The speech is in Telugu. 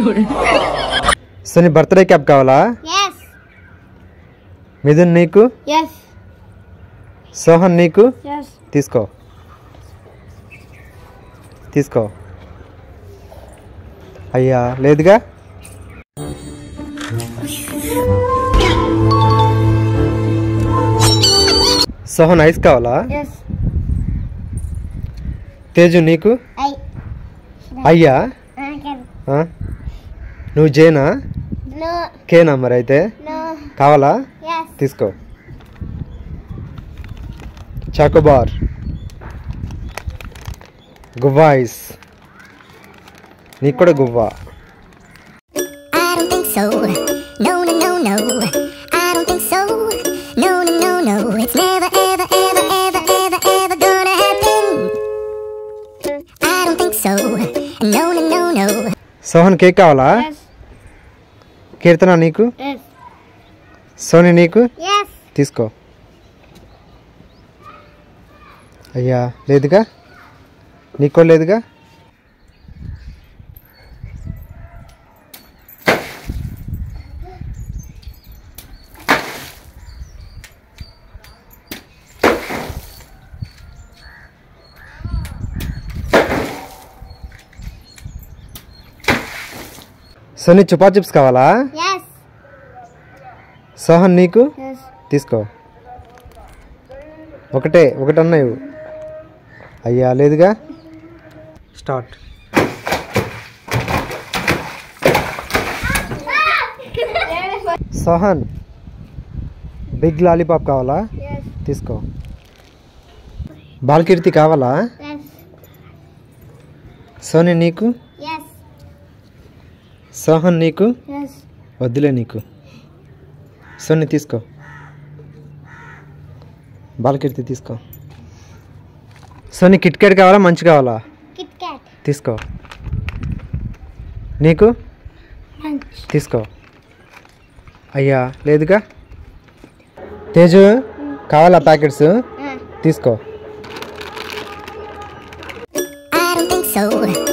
सोनी बर्थडे कैप कावाला yes मिथुन नीकु yes सोहन नीकु yes తీసుకో తీసుకో అయ్యా లేదుగా सोहन ఐస్ కావాలా yes తేజు నీకు అయ్యా నువ్వు జేనా no కేనా మరి అయితే no కావాలా yes తీసుకో చాకోబార్ గువ్వా ఐస్ నీకు కూడా Guvva I don't think so. No, no, no, no. I don't think so. No, no, no, no. It's never, ever, ever, ever, ever, ever gonna happen. I don't think so. No, no, no, no. Sohan cake కావాలా yes కీర్తన నీకు yes సోని నీకు yes తీసుకో అయ్యా లేదుగా నీకో లేదుగా సోని చుపా చిప్స్ కావాలా yes సోహన్ నీకు yes తీసుకో ఒకటన్నా ఇవ్వు అయ్యా లేదుగా స్టార్ట్ సోహన్ బిగ్ లాలీపాప్ కావాలా yes తీసుకో బాలకీర్తి కావాలా yes సోని నీకు yes సోహన్ నీకు yes వద్దులే నీకు సోని తీసుకో బాలకీర్తి తీసుకో సోని కిట్ క్యాట్ కావాలా మంచి కావాలా kit kat తీసుకో నీకు lunch తీసుకో అయ్యా లేదుగా తేజు కావాలా ప్యాకెట్స్ తీసుకో I don't think so.